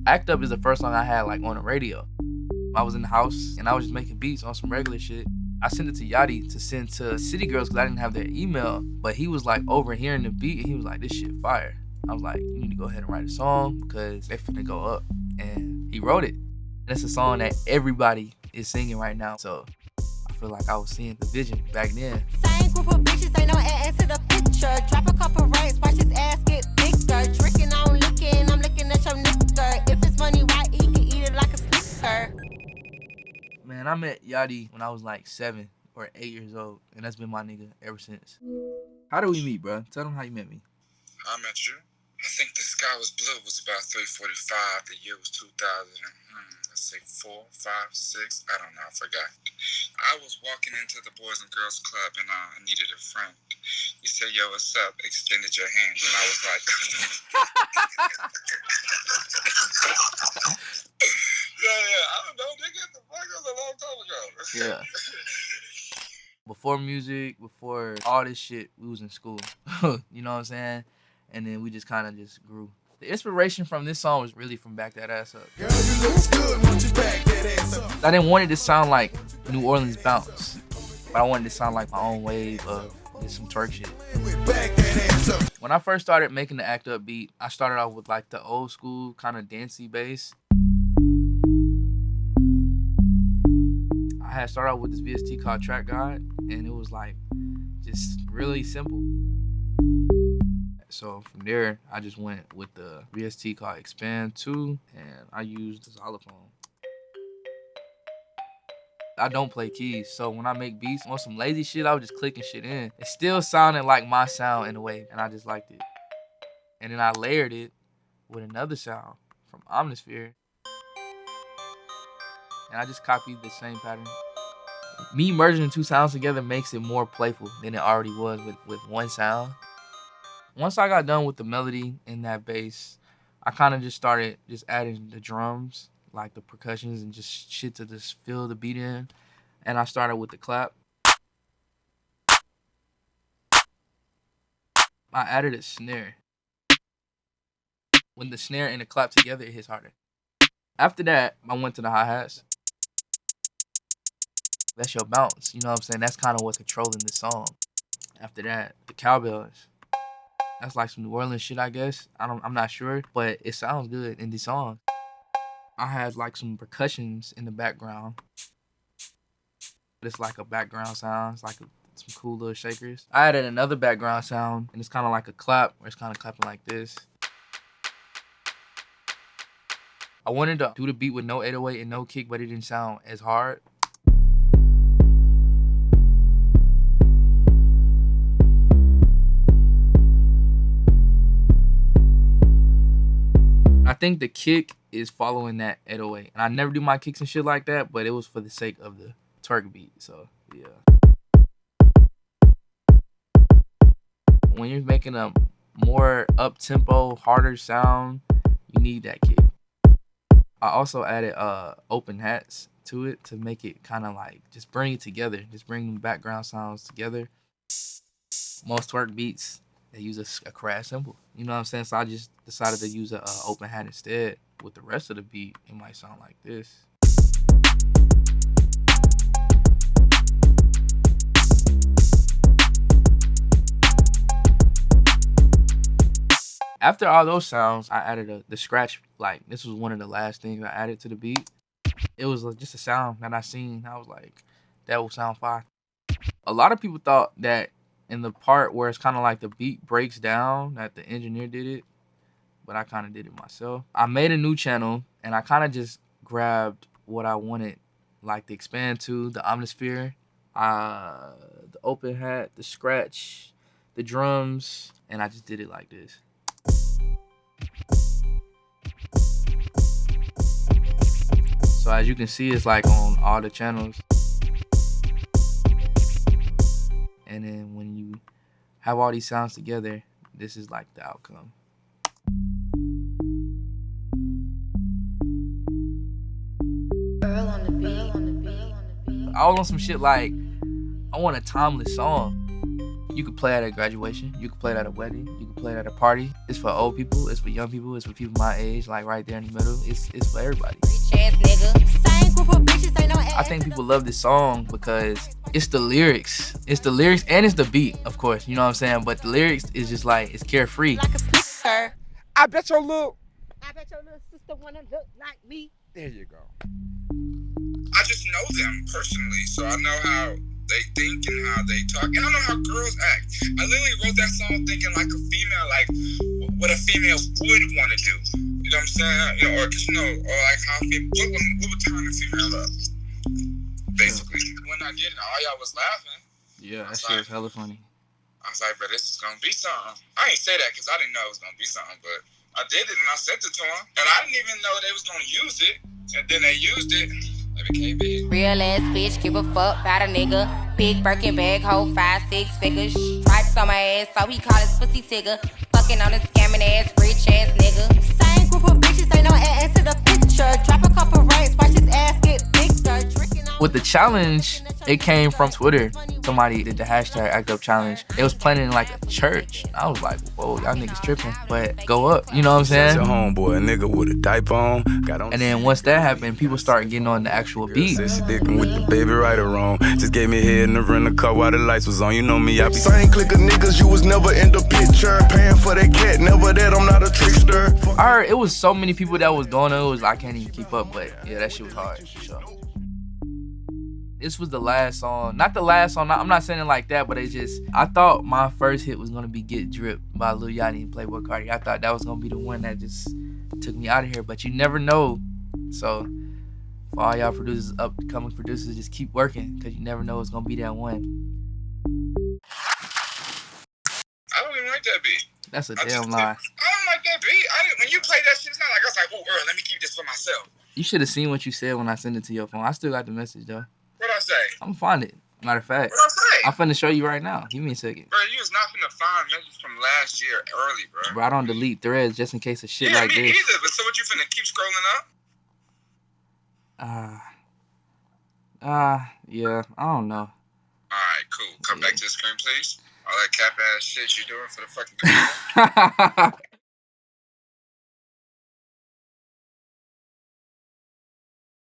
Act Up is the first song I had like on the radio. I was in the house and I was just making beats on some regular shit. I sent it to Yachty to send to City Girls because I didn't have their email, but he was like overhearing the beat and he was like, this shit fire. I was like, you need to go ahead and write a song because they finna go up. And he wrote it. That's a song that everybody is singing right now. So I feel like I was seeing the vision back then. Same group of bitches, ain't no add to the picture. Drop a couple ranks, watch his ass get bigger. Tricking, I'm looking at your nigga. If it's money, right, he can eat it like a slicker. Man, I met Yachty when I was like 7 or 8 years old, and that's been my nigga ever since. How did we meet, bro? Tell them how you met me. I met you. I think The Sky Was Blue was about 3:45. The year was 2000. Let's say 4, 5, 6. I don't know. I forgot. I was walking into the Boys and Girls Club and I needed a friend. You said, yo, what's up? Extended your hand. And I was like, yeah. I don't know. Nigga, the fuck was a long time ago. Yeah. Before music, before all this shit, we was in school. You know what I'm saying? And then we just kind of just grew. The inspiration from this song was really from Back That Ass Up. Girl, you look good, won't you back that ass up? I didn't want it to sound like New Orleans bounce, but I wanted it to sound like my own wave of just some twerk shit. Back that ass up. When I first started making the Act Up beat, I started off with like the old school kind of dancey bass. I had started out with this VST called Track Guide, and it was like just really simple. So from there, I just went with the VST called Expand 2, and I used the xylophone. I don't play keys, so when I make beats on some lazy shit, I was just clicking shit in. It still sounded like my sound in a way, and I just liked it. And then I layered it with another sound from Omnisphere, and I just copied the same pattern. Me merging the two sounds together makes it more playful than it already was with one sound. Once I got done with the melody and that bass, I kind of just started just adding the drums, like the percussions and just shit to just fill the beat in. And I started with the clap. I added a snare. When the snare and the clap together, it hits harder. After that, I went to the hi-hats. That's your bounce, you know what I'm saying? That's kind of what's controlling the song. After that, the cowbells. That's like some New Orleans shit, I guess. I'm not sure, but it sounds good in the song. I had like some percussions in the background. It's like a background sound. It's like some cool little shakers. I added another background sound, and it's kind of like a clap, where it's kind of clapping like this. I wanted to do the beat with no 808 and no kick, but it didn't sound as hard. I think the kick is following that 808. And I never do my kicks and shit like that, but it was for the sake of the twerk beat, so yeah. When you're making a more up-tempo, harder sound, you need that kick. I also added open hats to it to make it kind of like, just bring it together. Just bring the background sounds together. Most twerk beats, they use a crash cymbal. You know what I'm saying? So I just decided to use a open hat instead. With the rest of the beat, it might sound like this. After all those sounds, I added the scratch. Like, this was one of the last things I added to the beat. It was just a sound that I seen. I was like, that will sound fire. A lot of people thought that in the part where it's kind of like the beat breaks down, that the engineer did it, but I kind of did it myself. I made a new channel, and I kind of just grabbed what I wanted, like the Expand 2, the Omnisphere, the open hat, the scratch, the drums, and I just did it like this. So as you can see, it's like on all the channels. And then when you have all these sounds together, this is like the outcome. Earl on the beat. I was on some shit like, I want a timeless song. You could play it at graduation. You could play it at a wedding. You could play it at a party. It's for old people. It's for young people. It's for people my age, like right there in the middle. It's for everybody. I think people love this song because it's the lyrics. It's the lyrics and it's the beat, of course. You know what I'm saying? But the lyrics is just like, it's carefree. I bet your little sister wanna look like me. There you go. I just know them personally, so I know how they think and how they talk, and I know how girls act. I literally wrote that song thinking like a female, like what a female would want to do. You know what I'm saying? You know, or just or like how what would turn a female up. Basically, when I did it, all y'all was laughing. Yeah, that shit was hella funny. I was like, but this is gonna be something. I ain't say that because I didn't know it was gonna be something, but I did it and I sent it to them, and I didn't even know they was gonna use it, and then they used it. It became big. Real ass bitch, give a fuck about a nigga. Big Birkin bag, hold 5-6 figures. Stripes on my ass, so he call his pussy Tigger. Fucking on a scamming ass, rich ass nigga. Same group of bitches, ain't no ass to the picture. Drop a couple racks, watch his ass get bigger. With the challenge, it came from Twitter. Somebody did the hashtag Act Up Challenge. It was playing in like a church. I was like, whoa, y'all niggas tripping. But go up, you know what I'm saying? Your homeboy, a nigga with a diaper on. And then once that happened, people started getting on the actual beat. Said she dickin' with the baby right or wrong. Just gave me head in the rental car while the lights was on. You know me, I be same clique of niggas, you was never in the picture. Paying for that cat, never that, I'm not a trickster. I heard it was so many people that was doing it. It was, I can't even keep up, but yeah, that shit was hard for sure. This was the last song. Not the last song. I'm not saying it like that, but it's just, I thought my first hit was going to be Get Dripped by Lil Yachty and Playboy Cardi. I thought that was going to be the one that just took me out of here, but you never know. So for all y'all producers, upcoming producers, just keep working because you never know it's going to be that one. I don't even like that beat. That's a damn lie. I don't like that beat. When you play that shit, it's not like I was like, oh, Earl, let me keep this for myself. You should have seen what you said when I sent it to your phone. I still got the message though. What'd I say? I'm gonna find it. Matter of fact, What'd I say? I'm finna show you right now. Give me a second. Bro, you was not finna find messages from last year early, bro. Bro, I don't delete threads just in case of shit Yeah, like me this. either, but so what, you finna keep scrolling up? Yeah, I don't know. Alright, cool. Come back to the screen, please. All that cap ass shit you doing for the fucking computer.